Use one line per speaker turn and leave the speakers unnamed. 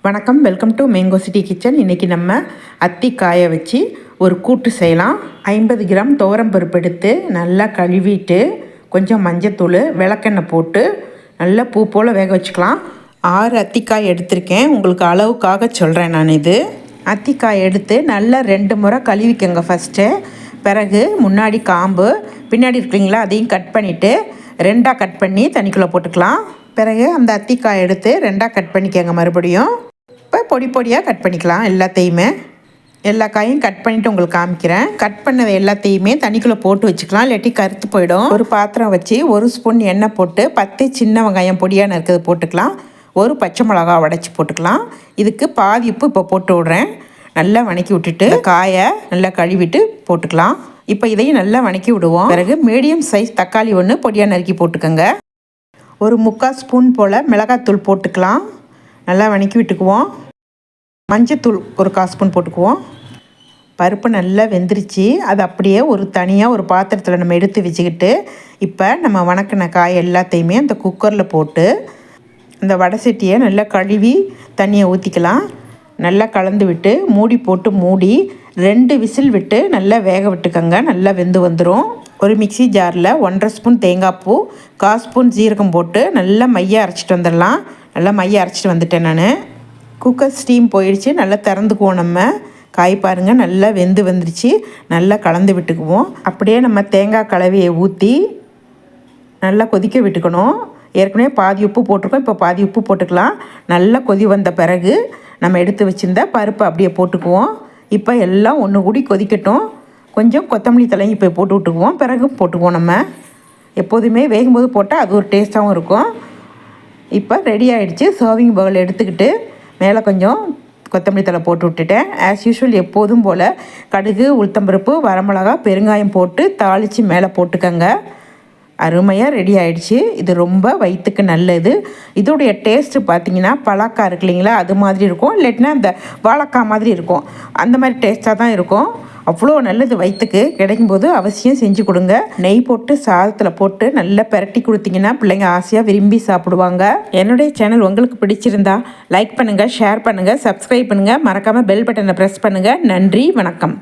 வணக்கம், welcome to mango city kitchen. இன்றைக்கி நம்ம அத்திக்காயை வச்சு ஒரு கூட்டு செய்யலாம். 50 கிராம் துவரம்பருப்பு எடுத்து நல்லா கழுவிட்டு கொஞ்சம் மஞ்சத்தூள், விளக்கெண்ணெய் போட்டு நல்லா பூ போல் வேக வச்சுக்கலாம். 6 அத்திக்காய் எடுத்திருக்கேன். உங்களுக்கு அளவுக்காக சொல்கிறேன் நான். இது அத்திக்காய் எடுத்து நல்லா 2 முறை கழுவிக்கங்க ஃபஸ்ட்டு. பிறகு முன்னாடி காம்பு பின்னாடி இருக்குங்களா அதையும் கட் பண்ணிவிட்டு 2ஆக கட் பண்ணி தண்ணிக்குள்ளே போட்டுக்கலாம். பிறகு அந்த அத்திக்காய் எடுத்து 2ஆக கட் பண்ணிக்கோங்க. மறுபடியும் இப்போ பொடி பொடியாக கட் பண்ணிக்கலாம். எல்லா காயும் கட் பண்ணிவிட்டு உங்களுக்கு காமிக்கிறேன். கட் பண்ணது எல்லாத்தையுமே தண்ணிக்குள்ளே போட்டு வச்சுக்கலாம், இல்லாட்டி கருத்து போயிடும். ஒரு பாத்திரம் வச்சு 1 ஸ்பூன் எண்ணெய் போட்டு 10 சின்ன வெங்காயம் பொடியாக நறுக்கிறது போட்டுக்கலாம். ஒரு பச்சை மிளகா உடச்சி போட்டுக்கலாம். இதுக்கு பாதி உப்பு இப்போ போட்டு விட்றேன். நல்லா வணக்கி விட்டுட்டு காயை நல்லா கழுவிட்டு போட்டுக்கலாம். இப்போ இதையும் நல்லா வணக்கி விடுவோம். பிறகு மீடியம் சைஸ் தக்காளி 1 பொடியாக நறுக்கி போட்டுக்கோங்க. ஒரு 3/4 ஸ்பூன் போல் மிளகாத்தூள் போட்டுக்கலாம். நல்லா வணக்கி விட்டுக்குவோம். மஞ்சத்தூள் ஒரு 1/4 ஸ்பூன் போட்டுக்குவோம். பருப்பு நல்லா வெந்துருச்சு. அது அப்படியே தனியாக ஒரு பாத்திரத்தில் நம்ம எடுத்து வச்சுக்கிட்டு இப்போ நம்ம வணக்கின காய் எல்லாத்தையுமே அந்த குக்கரில் போட்டு அந்த வடை சட்டியை நல்லா கழுவி தண்ணியை ஊற்றிக்கலாம். நல்லா கலந்து விட்டு மூடி போட்டு மூடி 2 விசில் விட்டு நல்லா வேக விட்டுக்கோங்க. நல்லா வெந்து வந்துடும். ஒரு மிக்சி ஜாரில் 1/2 ஸ்பூன் தேங்காய் பூ, 1/4 ஸ்பூன் ஜீரகம் போட்டு நல்லா மையாக அரைச்சிட்டு வந்துடலாம். நல்லா மையாக அரைச்சிட்டு வந்துட்டேன் நான். குக்கர் ஸ்டீம் போயிடுச்சு. நல்லா திறந்துக்குவோம். நம்ம காய் பாருங்கள் நல்லா வெந்து வந்துருச்சு. நல்லா கலந்து விட்டுக்குவோம். அப்படியே நம்ம தேங்காய் கலவையை ஊற்றி நல்லா கொதிக்க விட்டுக்கணும். ஏற்கனவே பாதி உப்பு போட்டிருக்கோம், இப்போ பாதி உப்பு போட்டுக்கலாம். நல்லா கொதி வந்த பிறகு நம்ம எடுத்து வச்சுருந்த பருப்பை அப்படியே போட்டுக்குவோம். இப்போ எல்லாம் ஒன்று கூடி கொதிக்கட்டும். கொஞ்சம் கொத்தமல்லி தலையும் இப்போ போட்டு விட்டுக்குவோம். பிறகு போட்டுக்குவோம். நம்ம எப்போதுமே வேகும்போது போட்டால் அது ஒரு டேஸ்ட்டாகவும் இருக்கும். இப்போ ரெடி ஆகிடுச்சு. சர்விங் பவுல் எடுத்துக்கிட்டு மேலே கொஞ்சம் கொத்தமல்லி தலை போட்டு விட்டுட்டேன். ஆஸ் யூஷுவல் எப்போதும் போல் கடுகு, உளுத்தம்பருப்பு, வரமிளகா, பெருங்காயம் போட்டு தாளித்து மேலே போட்டுக்கோங்க. அருமையாக ரெடி ஆகிடுச்சு. இது ரொம்ப வயிற்றுக்கு நல்லது. இதோடைய டேஸ்ட்டு பார்த்திங்கன்னா பலாக்காய் இருக்கு இல்லைங்களா, அது மாதிரி இருக்கும். இல்லாட்டினா அந்த வாழைக்காய் மாதிரி இருக்கும். அந்த மாதிரி டேஸ்ட்டாக தான் இருக்கும். அவ்வளோ நல்லது வயிற்றுக்கு. கிடைக்கும்போது அவசியம் செஞ்சு கொடுங்க. நெய் போட்டு சாதத்தில் போட்டு நல்லா பிரட்டி கொடுத்தீங்கன்னா பிள்ளைங்க ஆசையாக விரும்பி சாப்பிடுவாங்க. என்னுடைய சேனல் உங்களுக்கு பிடிச்சிருந்தா லைக் பண்ணுங்கள், ஷேர் பண்ணுங்கள், சப்ஸ்கிரைப் பண்ணுங்கள். மறக்காமல் பெல் பட்டனை ப்ரெஸ் பண்ணுங்கள். நன்றி, வணக்கம்.